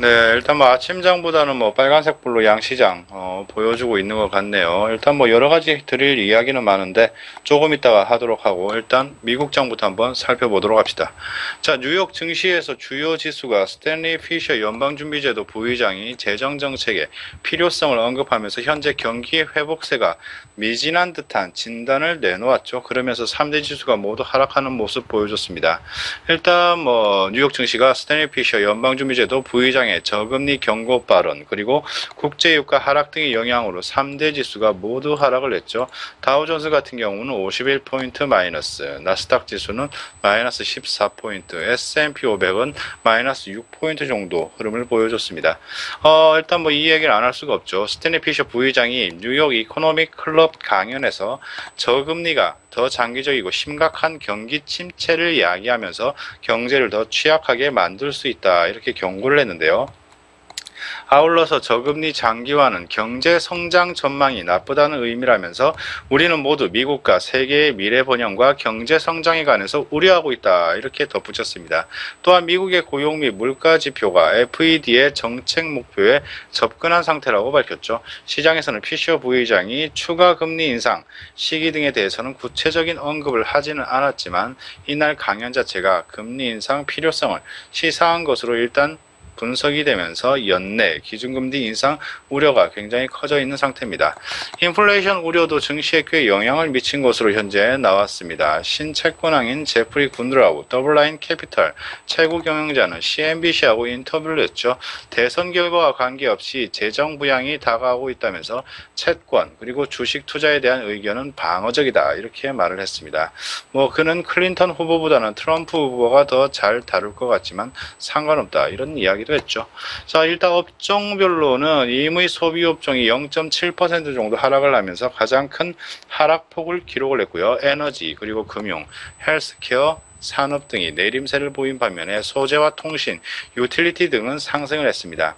네, 일단 뭐 아침장보다는 뭐 빨간색 불로 양시장 보여주고 있는 것 같네요. 일단 뭐 여러 가지 드릴 이야기는 많은데 조금 이따가 하도록 하고 일단 미국장부터 한번 살펴보도록 합시다. 자, 뉴욕 증시에서 주요 지수가 스탠리 피셔 연방준비제도 부의장이 재정 정책의 필요성을 언급하면서 현재 경기 회복세가 미진한 듯한 진단을 내놓았죠. 그러면서 3대 지수가 모두 하락하는 모습 보여줬습니다. 일단 뭐 뉴욕 증시가 스탠리 피셔 연방준비제도 부의장의 저금리 경고 발언 그리고 국제유가 하락 등의 영향으로 3대 지수가 모두 하락을 했죠. 다우존스 같은 경우는 51포인트 마이너스, 나스닥 지수는 마이너스 14포인트, S&P 500은 마이너스 6포인트 정도 흐름을 보여줬습니다. 일단 뭐 이 얘기를 안 할 수가 없죠. 스탠리 피셔 부의장이 뉴욕 이코노믹 클럽 강연에서 저금리가 더 장기적이고 심각한 경기 침체를 이야기하면서 경제를 더 취약하게 만들 수 있다 이렇게 경고를 했는데요. 아울러서 저금리 장기화는 경제 성장 전망이 나쁘다는 의미라면서 우리는 모두 미국과 세계의 미래 번영과 경제 성장에 관해서 우려하고 있다 이렇게 덧붙였습니다. 또한 미국의 고용 및 물가 지표가 FED의 정책 목표에 접근한 상태라고 밝혔죠. 시장에서는 피셔 부의장이 추가 금리 인상 시기 등에 대해서는 구체적인 언급을 하지는 않았지만 이날 강연 자체가 금리 인상 필요성을 시사한 것으로 일단 분석이 되면서 연내 기준금리 인상 우려가 굉장히 커져 있는 상태입니다. 인플레이션 우려도 증시에 꽤 영향을 미친 것으로 현재 나왔습니다. 신채권왕인 제프리 군드라우 더블라인 캐피털 최고 경영자는 CNBC하고 인터뷰를 했죠. 대선 결과와 관계없이 재정 부양이 다가오고 있다면서 채권 그리고 주식 투자에 대한 의견은 방어적이다 이렇게 말을 했습니다. 뭐 그는 클린턴 후보보다는 트럼프 후보가 더 잘 다룰 것 같지만 상관없다 이런 이야기도 했죠. 자, 일단 업종별로는 임의 소비 업종이 0.7% 정도 하락을 하면서 가장 큰 하락폭을 기록을 했고요. 에너지 그리고 금융, 헬스케어, 산업 등이 내림세를 보인 반면에 소재와 통신, 유틸리티 등은 상승을 했습니다.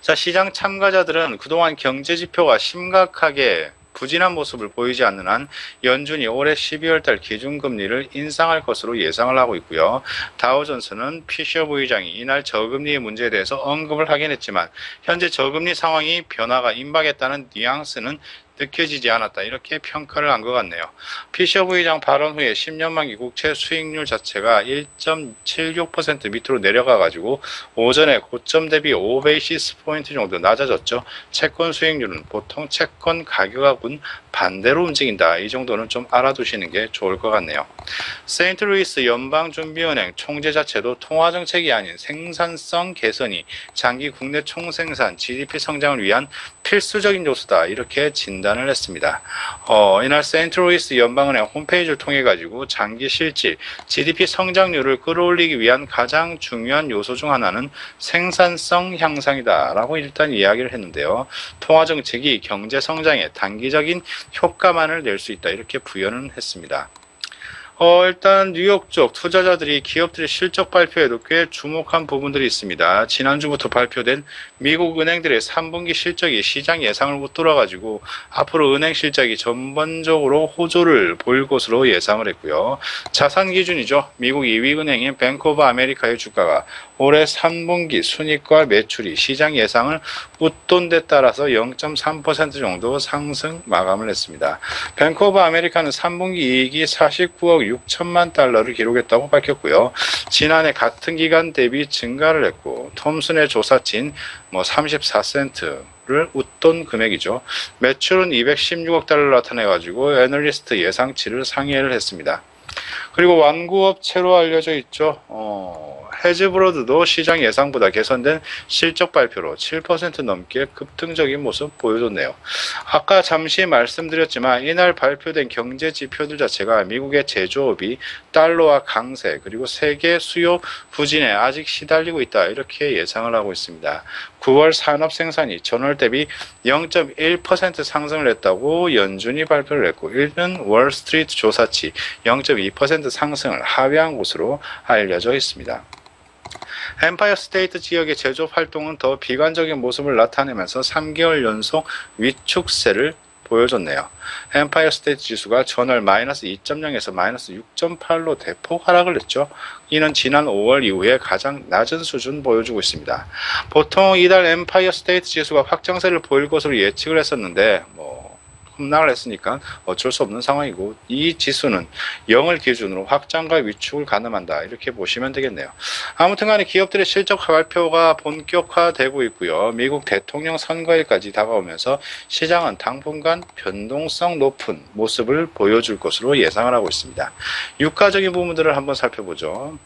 자, 시장 참가자들은 그동안 경제 지표가 심각하게 부진한 모습을 보이지 않는 한 연준이 올해 12월달 기준금리를 인상할 것으로 예상을 하고 있고요. 다우존스는 피셔 부의장이 이날 저금리의 문제에 대해서 언급을 하긴 했지만 현재 저금리 상황이 변화가 임박했다는 뉘앙스는 느껴지지 않았다 이렇게 평가를 한 것 같네요. 피셔 부의장 발언 후에 10년 만기 국채 수익률 자체가 1.76% 밑으로 내려가가지고 오전에 고점 대비 5베이시스 포인트 정도 낮아졌죠. 채권 수익률은 보통 채권 가격하고는 반대로 움직인다. 이 정도는 좀 알아두시는 게 좋을 것 같네요. 세인트루이스 연방준비은행 총재 자체도 통화정책이 아닌 생산성 개선이 장기 국내 총생산 GDP 성장을 위한 필수적인 요소다 이렇게 진단을 했습니다. 이날 세인트루이스 연방은행 홈페이지를 통해 가지고 장기 실질 GDP 성장률을 끌어올리기 위한 가장 중요한 요소 중 하나는 생산성 향상이다 라고 일단 이야기를 했는데요. 통화정책이 경제 성장에 단기적인 효과만을 낼 수 있다 이렇게 부연을 했습니다. 일단 뉴욕 쪽 투자자들이 기업들의 실적 발표에도 꽤 주목한 부분들이 있습니다. 지난주부터 발표된 미국 은행들의 3분기 실적이 시장 예상을 웃돌아가지고 앞으로 은행 실적이 전반적으로 호조를 보일 것으로 예상을 했고요. 자산 기준이죠. 미국 2위 은행인 뱅크 오브 아메리카의 주가가 올해 3분기 순이익과 매출이 시장 예상을 웃돈 데 따라서 0.3% 정도 상승 마감을 했습니다. 뱅크 오브 아메리카는 3분기 이익이 49억 6천만 달러를 기록했다고 밝혔고요. 지난해 같은 기간 대비 증가를 했고 톰슨의 조사치인 34센트를 웃돈 금액이죠. 매출은 216억 달러를 나타내가지고 애널리스트 예상치를 상회를 했습니다. 그리고 완구업체로 알려져 있죠. 헤즈브로드도 시장 예상보다 개선된 실적 발표로 7% 넘게 급등적인 모습 보여줬네요. 아까 잠시 말씀드렸지만 이날 발표된 경제 지표들 자체가 미국의 제조업이 달러와 강세 그리고 세계 수요 부진에 아직 시달리고 있다 이렇게 예상을 하고 있습니다. 9월 산업 생산이 전월 대비 0.1% 상승을 했다고 연준이 발표를 했고 이는 월스트리트 조사치 0.2% 상승을 하회한 것으로 알려져 있습니다. 엠파이어 스테이트 지역의 제조업 활동은 더 비관적인 모습을 나타내면서 3개월 연속 위축세를 보여줬네요. 엠파이어 스테이트 지수가 전월 마이너스 2.0에서 마이너스 6.8로 대폭 하락을 했죠. 이는 지난 5월 이후에 가장 낮은 수준 보여주고 있습니다. 보통 이달 엠파이어 스테이트 지수가 확장세를 보일 것으로 예측을 했었는데 급락을 했으니까 어쩔 수 없는 상황이고, 이 지수는 0을 기준으로 확장과 위축을 가늠한다, 이렇게 보시면 되겠네요. 아무튼 간에 기업들의 실적 발표가 본격화되고 있고요. 미국 대통령 선거일까지 다가오면서 시장은 당분간 변동성 높은 모습을 보여줄 것으로 예상을 하고 있습니다. 유가적인 부분들을 한번 살펴보죠.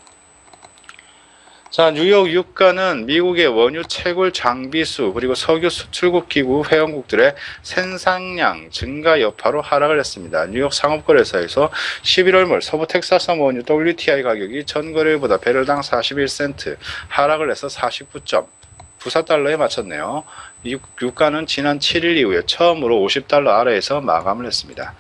자, 뉴욕 유가는 미국의 원유 채굴 장비수 그리고 석유 수출국 기구 회원국들의 생산량 증가 여파로 하락을 했습니다. 뉴욕 상업거래소에서 11월 말 서부 텍사스산 원유 WTI 가격이 전거래일보다 배럴당 41센트 하락을 해서 49.94달러에 맞췄네요. 유가는 지난 7일 이후에 처음으로 $50 아래에서 마감을 했습니다.